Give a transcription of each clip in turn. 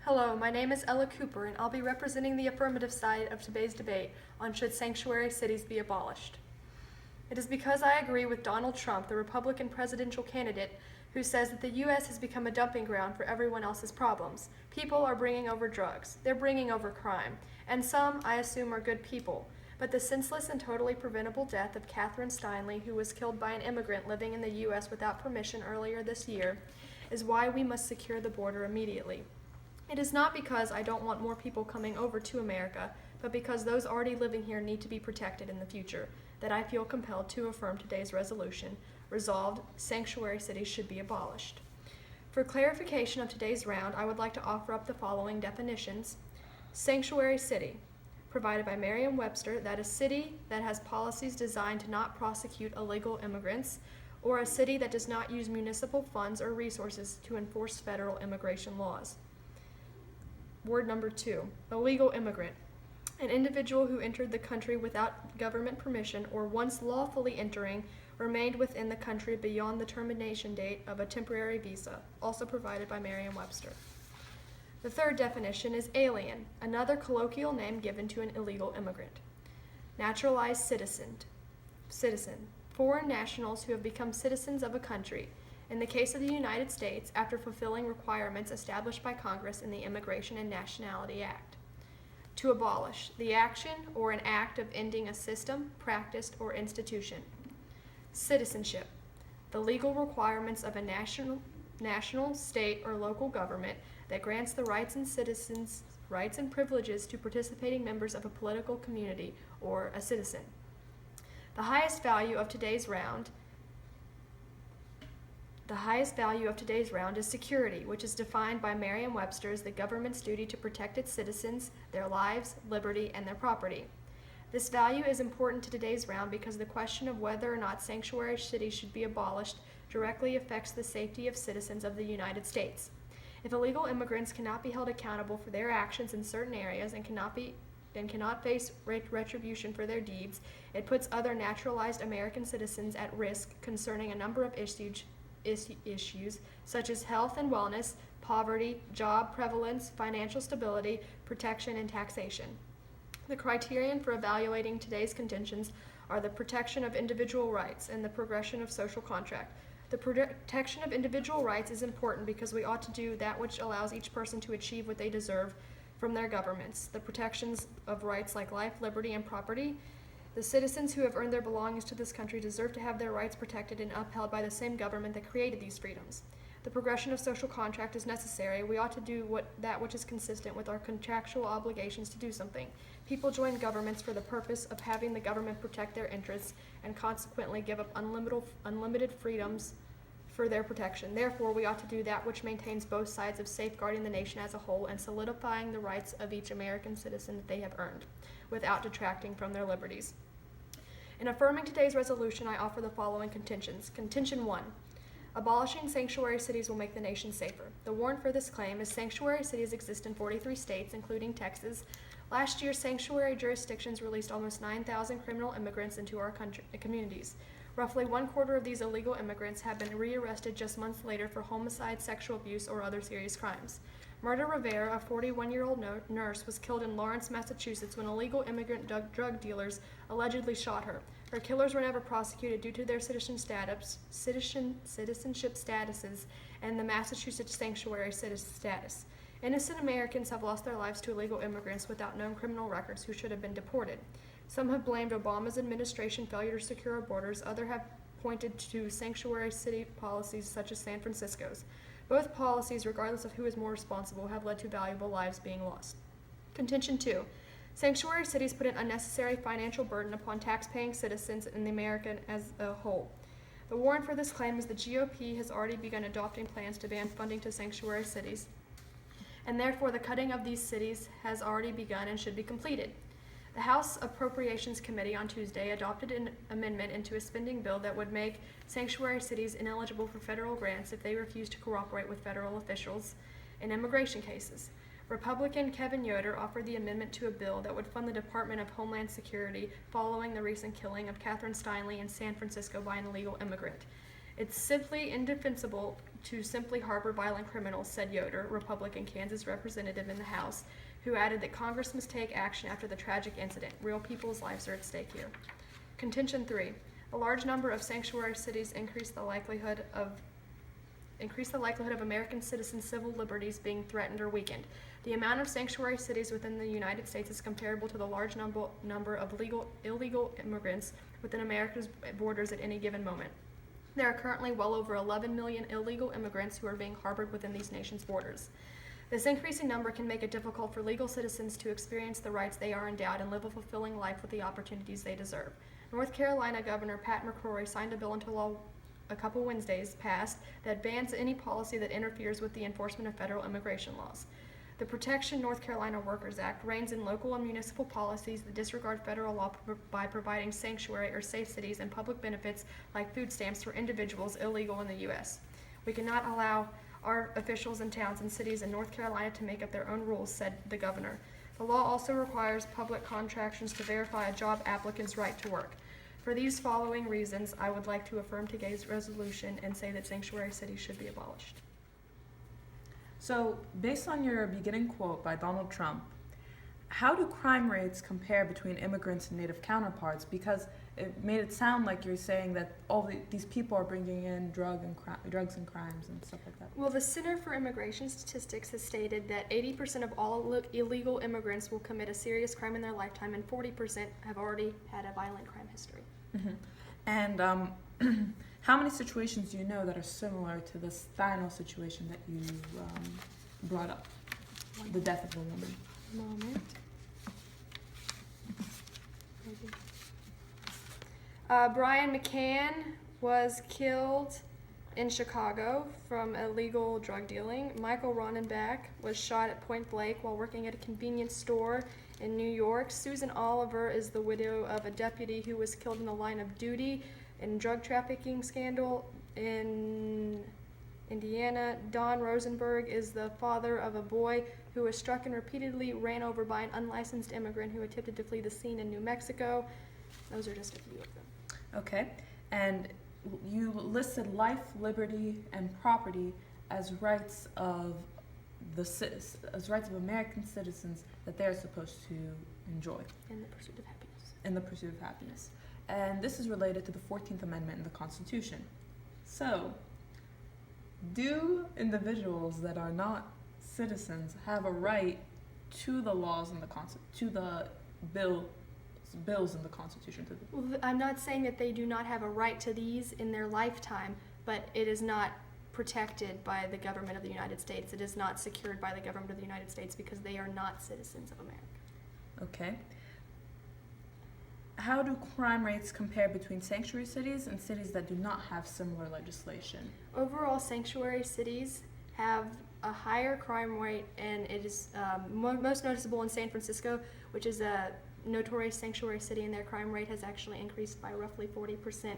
Hello, my name is Ella Cooper, and I'll be representing the affirmative side of today's debate on should sanctuary cities be abolished. It is because I agree with Donald Trump, the Republican presidential candidate, who says that the U.S. has become a dumping ground for everyone else's problems. People are bringing over drugs, they're bringing over crime, and some, I assume, are good people. But the senseless and totally preventable death of Catherine Steinle, who was killed by an immigrant living in the U.S. without permission earlier this year, is why we must secure the border immediately. It is not because I don't want more people coming over to America, but because those already living here need to be protected in the future, that I feel compelled to affirm today's resolution. Resolved, sanctuary cities should be abolished. For clarification of today's round, I would like to offer up the following definitions. Sanctuary city, provided by Merriam-Webster, that a city that has policies designed to not prosecute illegal immigrants, or a city that does not use municipal funds or resources to enforce federal immigration laws. Word number 2, illegal immigrant. An individual who entered the country without government permission or once lawfully entering remained within the country beyond the termination date of a temporary visa, also provided by Merriam-Webster. The third definition is alien, another colloquial name given to an illegal immigrant. Naturalized citizen, foreign nationals who have become citizens of a country, in the case of the United States, after fulfilling requirements established by Congress in the Immigration and Nationality Act. To abolish, the action or an act of ending a system, practice, or institution. Citizenship, the legal requirements of a national, state, or local government that grants the rights and citizens' rights and privileges to participating members of a political community or a citizen. The highest value of today's round is security, which is defined by Merriam-Webster as the government's duty to protect its citizens, their lives, liberty, and their property. This value is important to today's round because the question of whether or not sanctuary cities should be abolished directly affects the safety of citizens of the United States. If illegal immigrants cannot be held accountable for their actions in certain areas and cannot face retribution for their deeds, it puts other naturalized American citizens at risk concerning a number of issues such as health and wellness, poverty, job prevalence, financial stability, protection, and taxation. The criterion for evaluating today's contentions are the protection of individual rights and the progression of social contract. The protection of individual rights is important because we ought to do that which allows each person to achieve what they deserve from their governments. The protections of rights like life, liberty, and property. The citizens who have earned their belongings to this country deserve to have their rights protected and upheld by the same government that created these freedoms. The progression of social contract is necessary. We ought to do that which is consistent with our contractual obligations to do something. People join governments for the purpose of having the government protect their interests and consequently give up unlimited freedoms for their protection. Therefore, we ought to do that which maintains both sides of safeguarding the nation as a whole and solidifying the rights of each American citizen that they have earned, without detracting from their liberties. In affirming today's resolution, I offer the following contentions. Contention 1. Abolishing sanctuary cities will make the nation safer. The warrant for this claim is sanctuary cities exist in 43 states, including Texas. Last year, sanctuary jurisdictions released almost 9,000 criminal immigrants into our communities. Roughly 1/4 of these illegal immigrants have been rearrested just months later for homicide, sexual abuse, or other serious crimes. Murder Rivera, a 41-year-old nurse, was killed in Lawrence, Massachusetts when illegal immigrant drug dealers allegedly shot her. Her killers were never prosecuted due to their citizenship statuses and the Massachusetts sanctuary citizen status. Innocent Americans have lost their lives to illegal immigrants without known criminal records who should have been deported. Some have blamed Obama's administration failure to secure our borders. Others have pointed to sanctuary city policies such as San Francisco's. Both policies, regardless of who is more responsible, have led to valuable lives being lost. Contention 2. Sanctuary cities put an unnecessary financial burden upon tax-paying citizens and the American as a whole. The warrant for this claim is the GOP has already begun adopting plans to ban funding to sanctuary cities, and therefore the cutting of these cities has already begun and should be completed. The House Appropriations Committee on Tuesday adopted an amendment into a spending bill that would make sanctuary cities ineligible for federal grants if they refuse to cooperate with federal officials in immigration cases. Republican Kevin Yoder offered the amendment to a bill that would fund the Department of Homeland Security following the recent killing of Catherine Steinle in San Francisco by an illegal immigrant. It's simply indefensible to simply harbor violent criminals, said Yoder, Republican Kansas representative in the House, who added that Congress must take action after the tragic incident. Real people's lives are at stake here. Contention 3. A large number of sanctuary cities increase the likelihood of American citizens' civil liberties being threatened or weakened. The amount of sanctuary cities within the United States is comparable to the large number of illegal immigrants within America's borders at any given moment. There are currently well over 11 million illegal immigrants who are being harbored within these nations' borders. This increasing number can make it difficult for legal citizens to experience the rights they are endowed and live a fulfilling life with the opportunities they deserve. North Carolina Governor Pat McCrory signed a bill into law a couple Wednesdays past that bans any policy that interferes with the enforcement of federal immigration laws. The Protection North Carolina Workers Act reins in local and municipal policies that disregard federal law by providing sanctuary or safe cities and public benefits like food stamps for individuals illegal in the U.S. We cannot allow our officials in towns and cities in North Carolina to make up their own rules, said the governor. The law also requires public contractors to verify a job applicant's right to work. For these following reasons, I would like to affirm today's resolution and say that sanctuary cities should be abolished. So, based on your beginning quote by Donald Trump, how do crime rates compare between immigrants and native counterparts? Because it made it sound like you're saying that these people are bringing in drugs and crimes and stuff like that. Well, the Center for Immigration Statistics has stated that 80% of all illegal immigrants will commit a serious crime in their lifetime, and 40% have already had a violent crime history. Mm-hmm. And how many situations do you know that are similar to this final situation that you brought up, the death of a woman? Moment. Brian McCann was killed in Chicago from illegal drug dealing. Michael Ronenbach was shot at point blank while working at a convenience store in New York. Susan Oliver is the widow of a deputy who was killed in the line of duty in drug trafficking scandal in Indiana. Don Rosenberg is the father of a boy who was struck and repeatedly ran over by an unlicensed immigrant who attempted to flee the scene in New Mexico. Those are just a few of them. Okay, and you listed life, liberty, and property as rights of American citizens that they're supposed to enjoy. In the pursuit of happiness. In the pursuit of happiness. And this is related to the 14th Amendment in the Constitution. So, do individuals that are not citizens have a right to the laws in to the bills in the Constitution? Well, I'm not saying that they do not have a right to these in their lifetime, but it is not protected by the government of the United States. It is not secured by the government of the United States because they are not citizens of America. Okay. How do crime rates compare between sanctuary cities and cities that do not have similar legislation? Overall, sanctuary cities have a higher crime rate, and it is most noticeable in San Francisco, which is a notorious sanctuary city, and their crime rate has actually increased by roughly 40%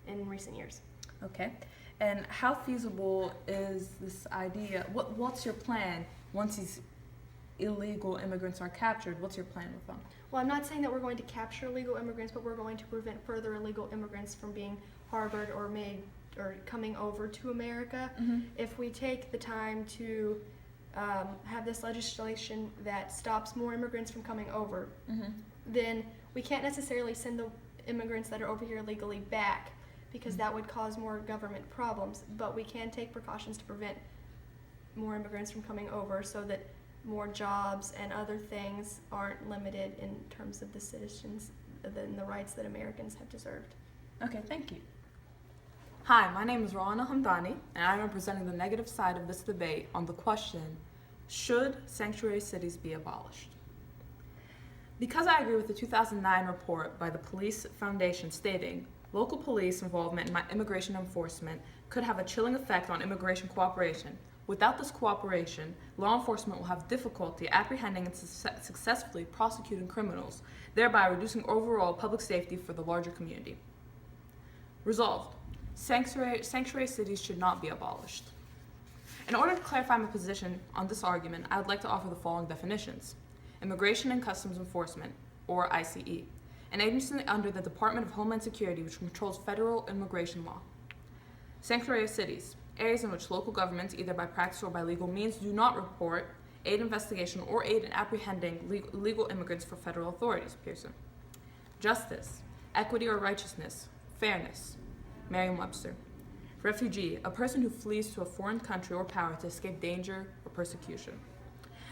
in recent years. Okay. And how feasible is this idea? What's your plan once these illegal immigrants are captured? What's your plan with them? Well, I'm not saying that we're going to capture illegal immigrants, but we're going to prevent further illegal immigrants from being harbored or coming over to America. Mm-hmm. If we take the time to have this legislation that stops more immigrants from coming over, mm-hmm. then we can't necessarily send the immigrants that are over here legally back, because that would cause more government problems. But we can take precautions to prevent more immigrants from coming over so that more jobs and other things aren't limited in terms of the citizens and the rights that Americans have deserved. Okay, thank you. Hi, my name is Rana Hamdani, and I'm representing the negative side of this debate on the question, should sanctuary cities be abolished? Because I agree with the 2009 report by the Police Foundation stating, local police involvement in immigration enforcement could have a chilling effect on immigration cooperation. Without this cooperation, law enforcement will have difficulty apprehending and successfully prosecuting criminals, thereby reducing overall public safety for the larger community. Resolved. Sanctuary cities should not be abolished. In order to clarify my position on this argument, I would like to offer the following definitions. Immigration and Customs Enforcement, or ICE, an agency under the Department of Homeland Security which controls federal immigration law. Sanctuary cities, areas in which local governments, either by practice or by legal means, do not report, aid investigation, or aid in apprehending illegal immigrants for federal authorities. Pearson. Justice, equity or righteousness, fairness. Merriam-Webster. Refugee, a person who flees to a foreign country or power to escape danger or persecution.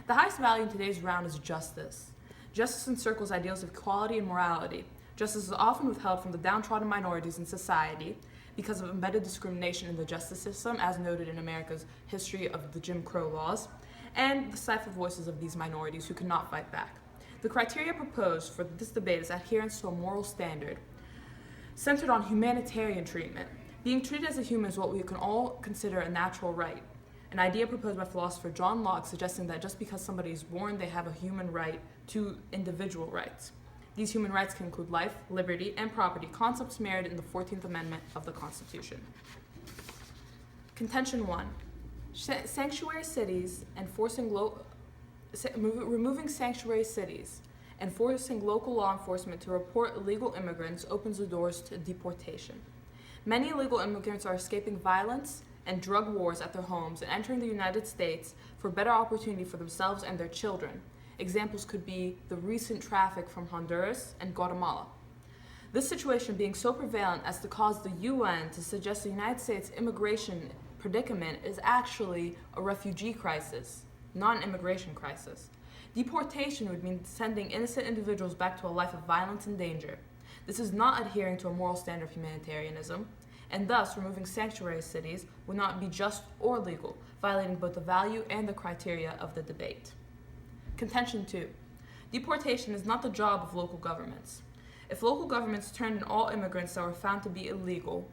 The highest value in today's round is justice. Justice encircles ideals of equality and morality. Justice is often withheld from the downtrodden minorities in society because of embedded discrimination in the justice system, as noted in America's history of the Jim Crow laws, and the stifled voices of these minorities who cannot fight back. The criteria proposed for this debate is adherence to a moral standard centered on humanitarian treatment. Being treated as a human is what we can all consider a natural right. An idea proposed by philosopher John Locke suggesting that just because somebody is born, they have a human right to individual rights. These human rights can include life, liberty, and property, concepts mirrored in the 14th Amendment of the Constitution. Contention 1. Sanctuary cities removing sanctuary cities and forcing local law enforcement to report illegal immigrants opens the doors to deportation. Many illegal immigrants are escaping violence and drug wars at their homes and entering the United States for better opportunity for themselves and their children. Examples could be the recent traffic from Honduras and Guatemala. This situation being so prevalent as to cause the UN to suggest the United States immigration predicament is actually a refugee crisis, not an immigration crisis. Deportation would mean sending innocent individuals back to a life of violence and danger. This is not adhering to a moral standard of humanitarianism, and thus removing sanctuary cities would not be just or legal, violating both the value and the criteria of the debate. Contention 2. Deportation is not the job of local governments. If local governments turned in all immigrants that were found to be illegal,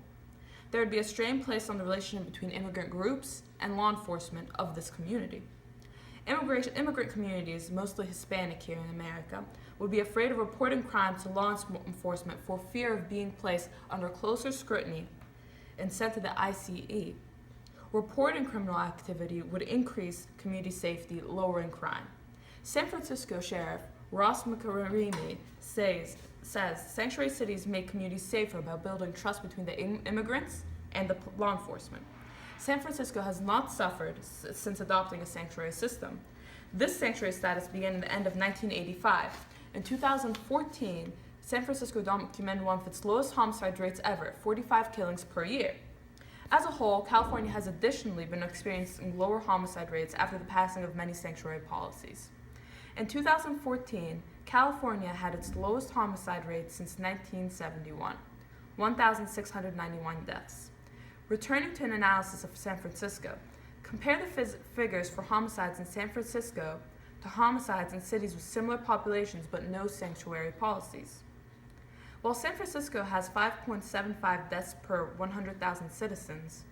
there would be a strain placed on the relationship between immigrant groups and law enforcement of this community. Immigrant communities, mostly Hispanic here in America, would be afraid of reporting crime to law enforcement for fear of being placed under closer scrutiny and sent to the ICE. Reporting criminal activity would increase community safety, lowering crime. San Francisco Sheriff Ross McCarimi says sanctuary cities make communities safer by building trust between the immigrants and the law enforcement. San Francisco has not suffered since adopting a sanctuary system. This sanctuary status began at the end of 1985. In 2014, San Francisco documented one of its lowest homicide rates ever, 45 killings per year. As a whole, California has additionally been experiencing lower homicide rates after the passing of many sanctuary policies. In 2014, California had its lowest homicide rate since 1971, 1,691 deaths. Returning to an analysis of San Francisco, compare the figures for homicides in San Francisco to homicides in cities with similar populations but no sanctuary policies. While San Francisco has 5.75 deaths per 100,000 citizens,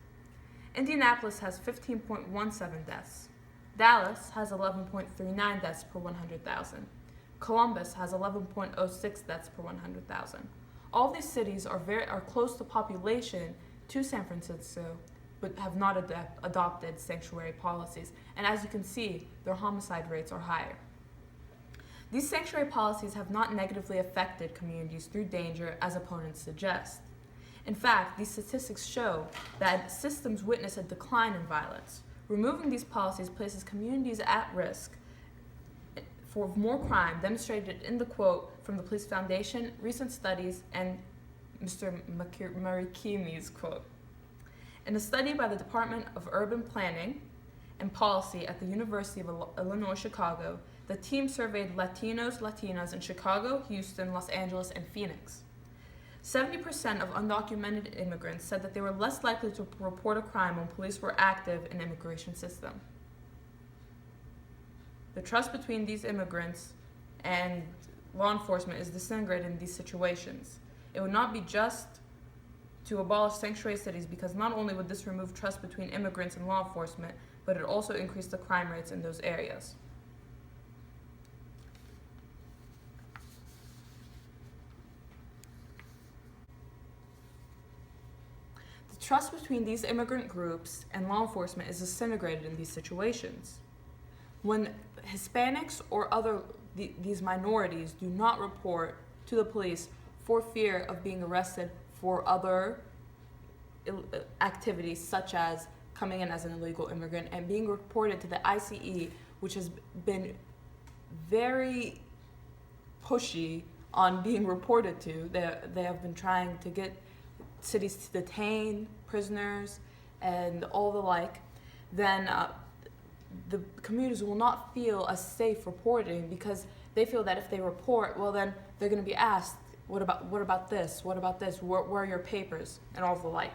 Indianapolis has 15.17 deaths. Dallas has 11.39 deaths per 100,000. Columbus has 11.06 deaths per 100,000. All these cities are close to population to San Francisco, but have not adopted sanctuary policies. And as you can see, their homicide rates are higher. These sanctuary policies have not negatively affected communities through danger, as opponents suggest. In fact, these statistics show that systems witness a decline in violence. Removing these policies places communities at risk for more crime, demonstrated in the quote from the Police Foundation, recent studies, and Mr. Marikimi's quote. In a study by the Department of Urban Planning and Policy at the University of Illinois, Chicago, the team surveyed Latinas in Chicago, Houston, Los Angeles, and Phoenix. 70% of undocumented immigrants said that they were less likely to report a crime when police were active in the immigration system. The trust between these immigrants and law enforcement is disintegrated in these situations. It would not be just to abolish sanctuary cities, because not only would this remove trust between immigrants and law enforcement, but it also increased the crime rates in those areas. The trust between these immigrant groups and law enforcement is disintegrated in these situations. When Hispanics or these minorities do not report to the police for fear of being arrested for other activities such as coming in as an illegal immigrant and being reported to the ICE, which has been very pushy on being reported to. They have been trying to get cities to detain prisoners and all the like, then the communities will not feel as safe reporting, because they feel that if they report, well, then they're going to be asked, what about this? What about this? Where are your papers? And all the like.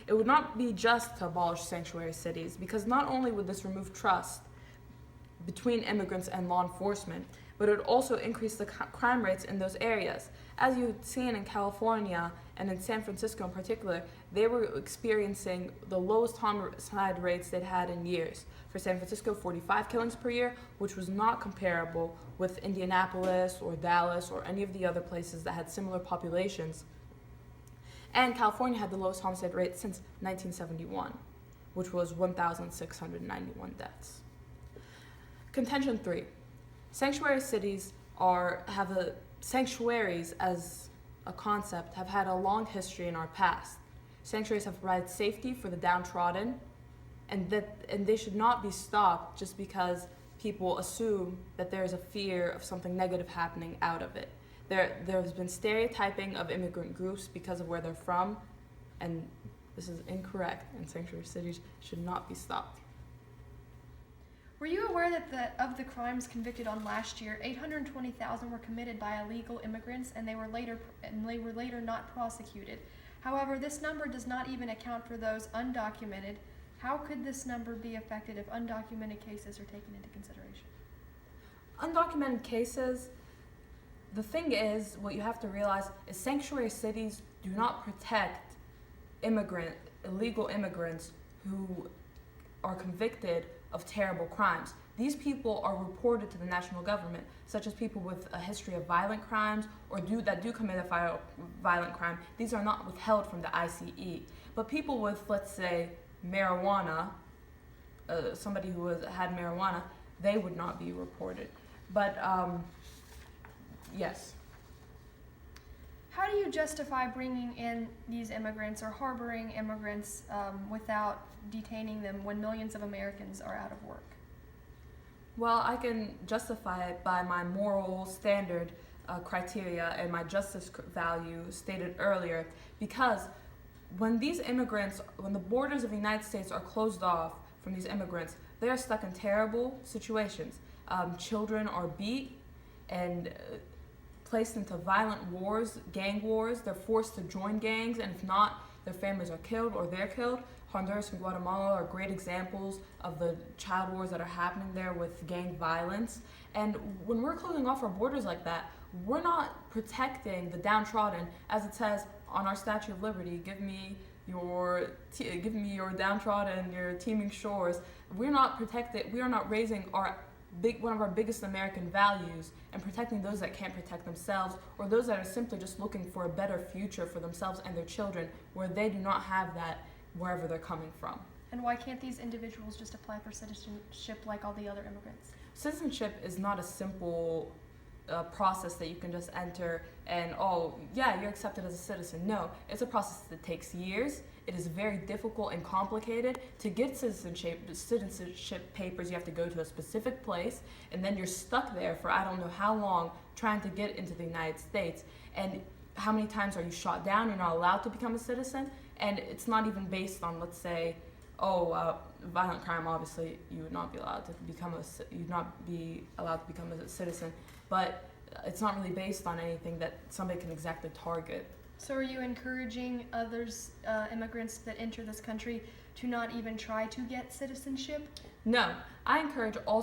It would not be just to abolish sanctuary cities, because not only would this remove trust between immigrants and law enforcement, but it would also increase the crime rates in those areas. As you've seen in California and in San Francisco in particular, they were experiencing the lowest homicide rates they'd had in years. For San Francisco, 45 killings per year, which was not comparable with Indianapolis or Dallas or any of the other places that had similar populations. And California had the lowest homicide rate since 1971, which was 1,691 deaths. Contention 3. Sanctuary cities sanctuaries as a concept have had a long history in our past. Sanctuaries have provided safety for the downtrodden, and they should not be stopped just because people assume that there is a fear of something negative happening out of it. There has been stereotyping of immigrant groups because of where they're from, and this is incorrect, and sanctuary cities should not be stopped. Were you aware that of the crimes convicted on last year, 820,000 were committed by illegal immigrants, and they were later not prosecuted? However, this number does not even account for those undocumented. How could this number be affected if undocumented cases are taken into consideration? Undocumented cases, the thing is, what you have to realize is sanctuary cities do not protect illegal immigrants who are convicted of terrible crimes. These people are reported to the national government, such as people with a history of violent crimes or that do commit a violent crime. These are not withheld from the ICE. But people with, let's say, marijuana, somebody who had marijuana, they would not be reported. But yes. How do you justify bringing in these immigrants or harboring immigrants without detaining them when millions of Americans are out of work? Well, I can justify it by my moral standard criteria and my justice value stated earlier, because when the borders of the United States are closed off from these immigrants, they are stuck in terrible situations. Children are beat and placed into violent wars, gang wars. They're forced to join gangs, and if not, their families are killed or they're killed. Honduras and Guatemala are great examples of the child wars that are happening there with gang violence. And when we're closing off our borders like that, we're not protecting the downtrodden. As it says on our Statue of Liberty, give me your downtrodden, your teeming shores. We're not raising one of our biggest American values and protecting those that can't protect themselves, or those that are simply just looking for a better future for themselves and their children, where they do not have that wherever they're coming from. And why can't these individuals just apply for citizenship like all the other immigrants? Citizenship is not a simple process that you can just enter and, you're accepted as a citizen. No, it's a process that takes years. It is very difficult and complicated. To get citizenship papers, you have to go to a specific place, and then you're stuck there for I don't know how long trying to get into the United States. And how many times are you shot down? You're not allowed to become a citizen. And it's not even based on, let's say, violent crime. Obviously, you would not be allowed to become a citizen. But it's not really based on anything that somebody can exactly target. So are you encouraging others, immigrants that enter this country, to not even try to get citizenship? No, I encourage all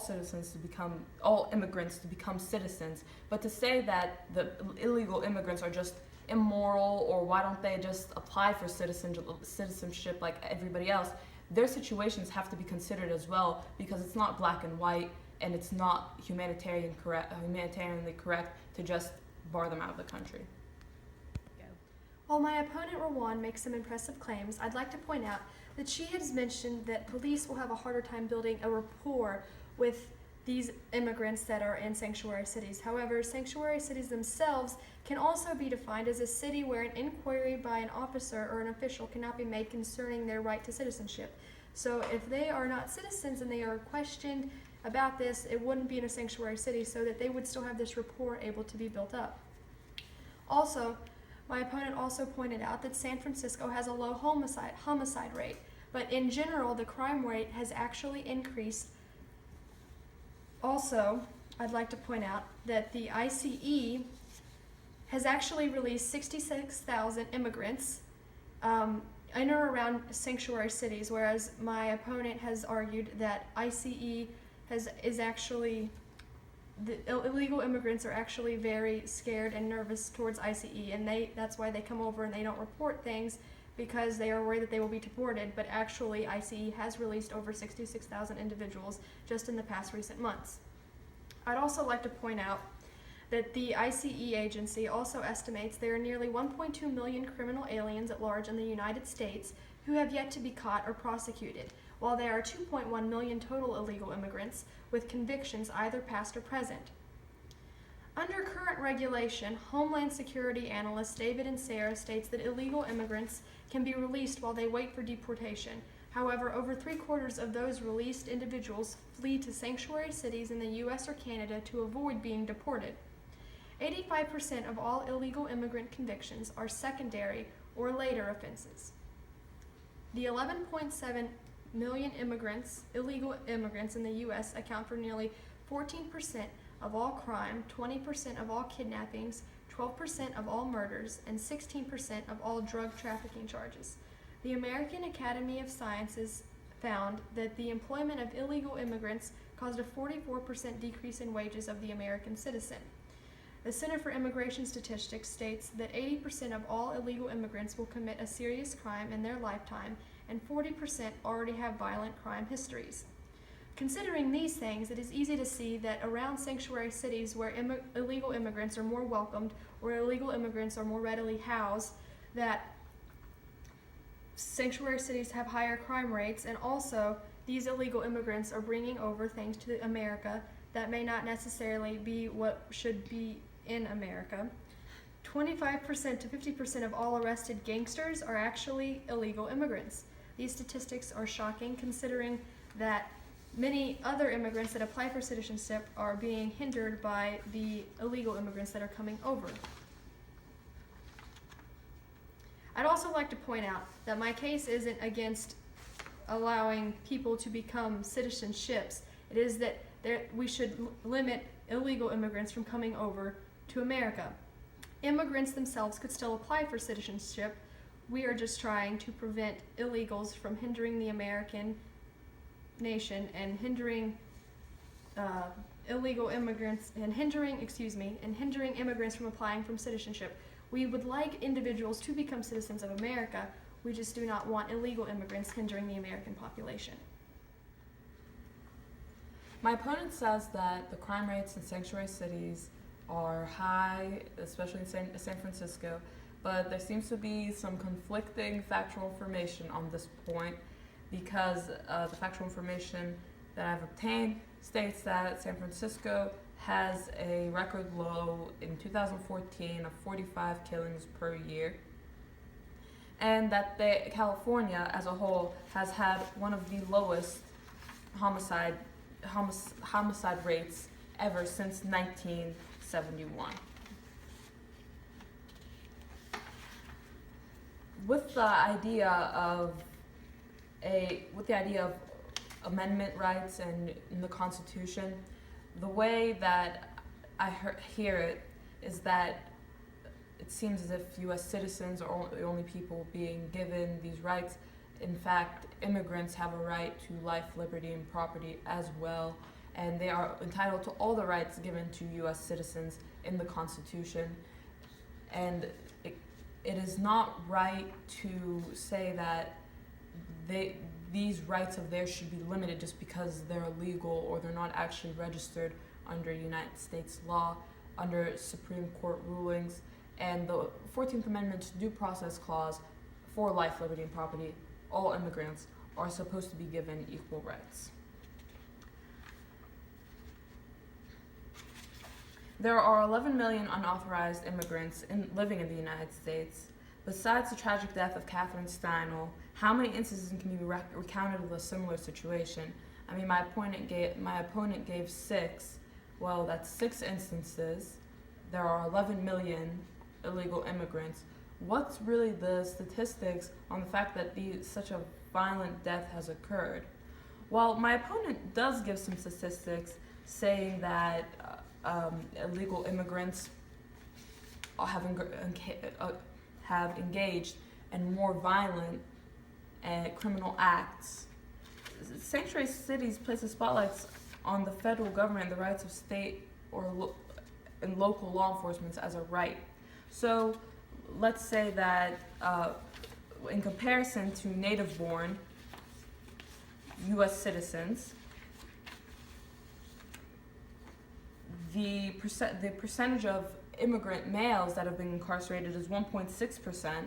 immigrants to become citizens. But to say that the illegal immigrants are just immoral, or why don't they just apply for citizenship like everybody else, their situations have to be considered as well, because it's not black and white, and it's not humanitarianly correct to just bar them out of the country. While my opponent Rawan makes some impressive claims, I'd like to point out that she has mentioned that police will have a harder time building a rapport with these immigrants that are in sanctuary cities. However, sanctuary cities themselves can also be defined as a city where an inquiry by an officer or an official cannot be made concerning their right to citizenship. So if they are not citizens and they are questioned about this, it wouldn't be in a sanctuary city, so that they would still have this rapport able to be built up. Also, my opponent also pointed out that San Francisco has a low homicide rate, but in general, the crime rate has actually increased. Also, I'd like to point out that the ICE has actually released 66,000 immigrants in or around sanctuary cities, whereas my opponent has argued that ICE is actually, the illegal immigrants are actually very scared and nervous towards ICE, and that's why they come over and they don't report things, because they are worried that they will be deported. But actually, ICE has released over 66,000 individuals just in the past recent months. I'd also like to point out that the ICE agency also estimates there are nearly 1.2 million criminal aliens at large in the United States who have yet to be caught or prosecuted, while there are 2.1 million total illegal immigrants with convictions either past or present. Under current regulation, Homeland Security analyst David and Sarah states that illegal immigrants can be released while they wait for deportation. However, over 3/4 of those released individuals flee to sanctuary cities in the U.S. or Canada to avoid being deported. 85% of all illegal immigrant convictions are secondary or later offenses. The 11.7 million illegal immigrants in the U.S. account for nearly 14% of all crime, 20% of all kidnappings, 12% of all murders, and 16% of all drug trafficking charges. The American Academy of Sciences found that the employment of illegal immigrants caused a 44% decrease in wages of the American citizen. The Center for Immigration Statistics states that 80% of all illegal immigrants will commit a serious crime in their lifetime, and 40% already have violent crime histories. Considering these things, it is easy to see that around sanctuary cities where illegal immigrants are more welcomed, or illegal immigrants are more readily housed, that sanctuary cities have higher crime rates, and also these illegal immigrants are bringing over things to America that may not necessarily be what should be in America. 25% to 50% of all arrested gangsters are actually illegal immigrants. These statistics are shocking, considering that many other immigrants that apply for citizenship are being hindered by the illegal immigrants that are coming over. I'd also like to point out that my case isn't against allowing people to become citizenships. It is that we should limit illegal immigrants from coming over to America. Immigrants themselves could still apply for citizenship. We are just trying to prevent illegals from hindering the American nation and hindering illegal immigrants and hindering immigrants from applying for citizenship. We would like individuals to become citizens of America. We just do not want illegal immigrants hindering the American population. My opponent says that the crime rates in sanctuary cities are high, especially in San Francisco, but there seems to be some conflicting factual information on this point, because the factual information that I've obtained states that San Francisco has a record low in 2014 of 45 killings per year, and that California as a whole has had one of the lowest homicide rates ever since 1971. With the idea of amendment rights and in the Constitution, the way that I hear it is that it seems as if U.S. citizens are the only people being given these rights. In fact, immigrants have a right to life, liberty, and property as well, and they are entitled to all the rights given to U.S. citizens in the Constitution. And it is not right to say that these rights of theirs should be limited just because they're illegal or they're not actually registered under United States law, under Supreme Court rulings, and the 14th Amendment's due process clause for life, liberty, and property. All immigrants are supposed to be given equal rights. There are 11 million unauthorized immigrants living in the United States. Besides the tragic death of Catherine Steinel, how many instances can be recounted of a similar situation? I mean, my opponent gave 6. Well, that's 6 instances. There are 11 million illegal immigrants. What's really the statistics on the fact that such a violent death has occurred? While my opponent does give some statistics saying that illegal immigrants have engaged in more violent criminal acts, sanctuary cities places spotlights on the federal government and the rights of state and local law enforcement as a right. So let's say that in comparison to native-born U.S. citizens, the percentage of immigrant males that have been incarcerated is 1.6%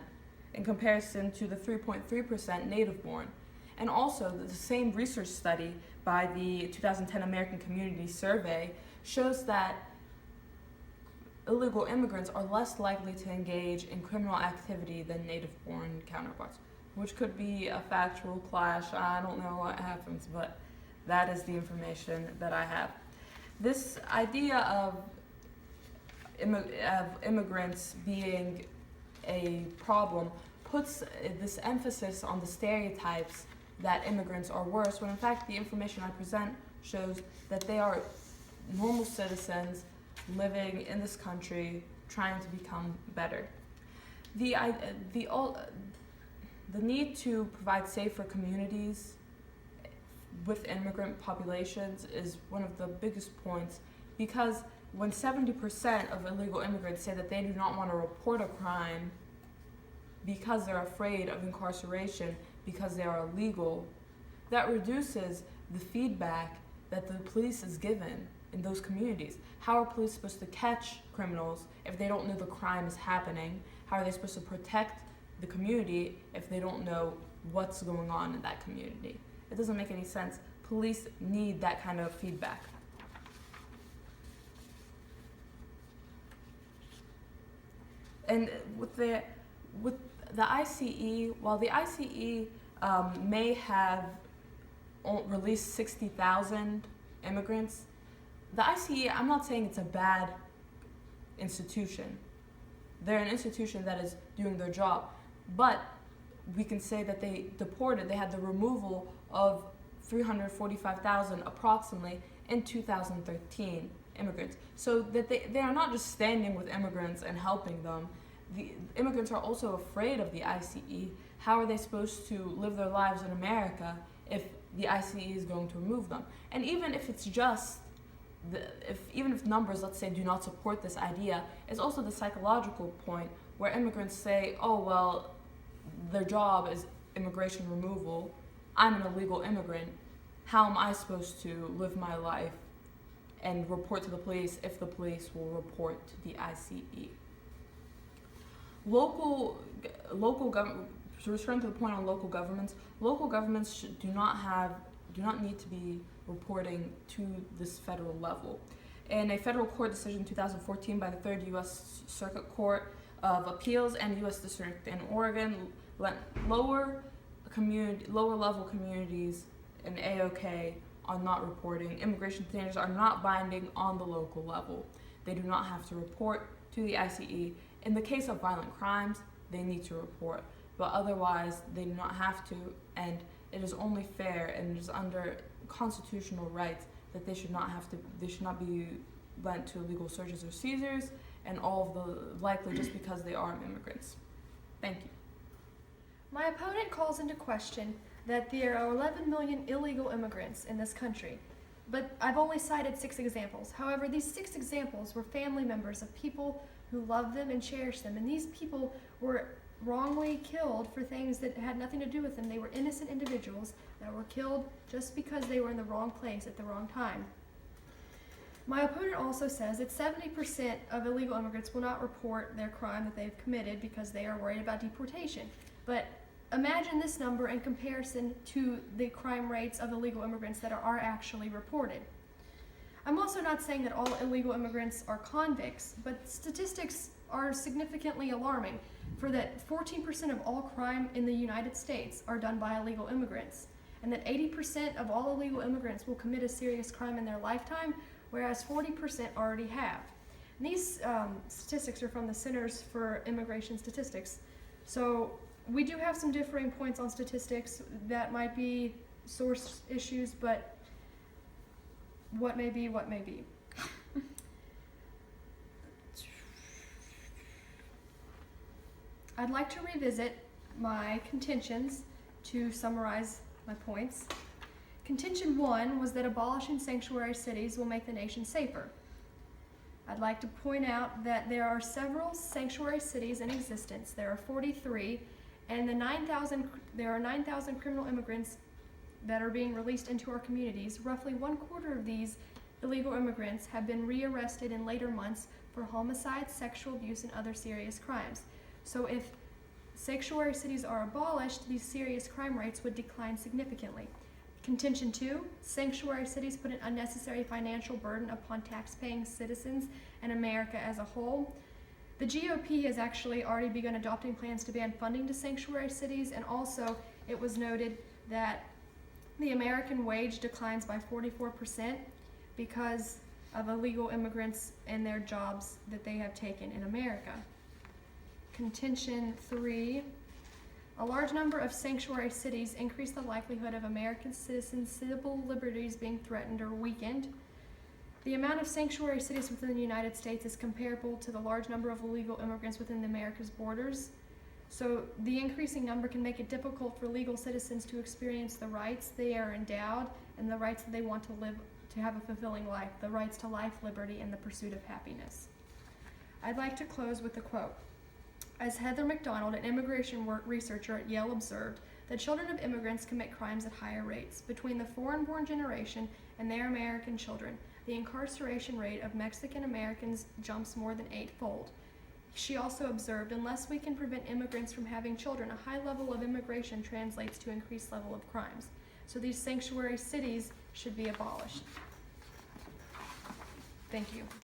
in comparison to the 3.3% native-born. And also, the same research study by the 2010 American Community Survey shows that illegal immigrants are less likely to engage in criminal activity than native-born counterparts, which could be a factual clash. I don't know what happens, but that is the information that I have. This idea of immigrants being a problem puts this emphasis on the stereotypes that immigrants are worse, when in fact the information I present shows that they are normal citizens living in this country trying to become better. The need to provide safer communities with immigrant populations is one of the biggest points, because when 70% of illegal immigrants say that they do not want to report a crime because they're afraid of incarceration because they are illegal, that reduces the feedback that the police is given in those communities. How are police supposed to catch criminals if they don't know the crime is happening? How are they supposed to protect the community if they don't know what's going on in that community? It doesn't make any sense. Police need that kind of feedback. And with the ICE, while the ICE may have released 60,000 immigrants, the ICE, I'm not saying it's a bad institution. They're an institution that is doing their job. But we can say that they had the removal of 345,000 approximately in 2013 immigrants. So that they are not just standing with immigrants and helping them. The immigrants are also afraid of the ICE. How are they supposed to live their lives in America if the ICE is going to remove them? And even if it's just, even if numbers, let's say, do not support this idea, it's also the psychological point where immigrants say, oh, well, their job is immigration removal. I'm an illegal immigrant. How am I supposed to live my life and report to the police if the police will report to the ICE? To return to the point on local governments do not need to be reporting to this federal level. In a federal court decision in 2014 by the 3rd U.S. Circuit Court of Appeals and U.S. District in Oregon, lower level communities in AOK are not reporting. Immigration standards are not binding on the local level. They do not have to report to the ICE. In the case of violent crimes, they need to report, but otherwise they do not have to, and it is only fair and it is under constitutional rights that they should not be lent to illegal searches or seizures, and all of the likely just because they are immigrants. Thank you. My opponent calls into question that there are 11 million illegal immigrants in this country, but I've only cited 6 examples. However, these 6 examples were family members of people who loved them and cherished them, and these people were wrongly killed for things that had nothing to do with them. They were innocent individuals that were killed just because they were in the wrong place at the wrong time. My opponent also says that 70% of illegal immigrants will not report their crime that they've committed because they are worried about deportation. But imagine this number in comparison to the crime rates of illegal immigrants that are actually reported. I'm also not saying that all illegal immigrants are convicts, but statistics are significantly alarming for that 14% of all crime in the United States are done by illegal immigrants, and that 80% of all illegal immigrants will commit a serious crime in their lifetime, whereas 40% already have. And these statistics are from the Centers for Immigration Statistics. So we do have some differing points on statistics. That might be source issues, but what may be, what may be. I'd like to revisit my contentions to summarize my points. Contention 1 was that abolishing sanctuary cities will make the nation safer. I'd like to point out that there are several sanctuary cities in existence. There are 43, and there are 9,000 criminal immigrants that are being released into our communities. Roughly 1/4 of these illegal immigrants have been rearrested in later months for homicide, sexual abuse, and other serious crimes. So if sanctuary cities are abolished, these serious crime rates would decline significantly. Contention 2, sanctuary cities put an unnecessary financial burden upon tax-paying citizens and America as a whole. The GOP has actually already begun adopting plans to ban funding to sanctuary cities, and also it was noted that the American wage declines by 44% because of illegal immigrants and their jobs that they have taken in America. Contention 3, a large number of sanctuary cities increase the likelihood of American citizens' civil liberties being threatened or weakened. The amount of sanctuary cities within the United States is comparable to the large number of illegal immigrants within America's borders. So the increasing number can make it difficult for legal citizens to experience the rights they are endowed and the rights that they want to live, to have a fulfilling life, the rights to life, liberty, and the pursuit of happiness. I'd like to close with a quote. As Heather McDonald, an immigration researcher at Yale, observed, the children of immigrants commit crimes at higher rates. Between the foreign-born generation and their American children, the incarceration rate of Mexican Americans jumps more than 8-fold. She also observed, unless we can prevent immigrants from having children, a high level of immigration translates to increased level of crimes. So these sanctuary cities should be abolished. Thank you.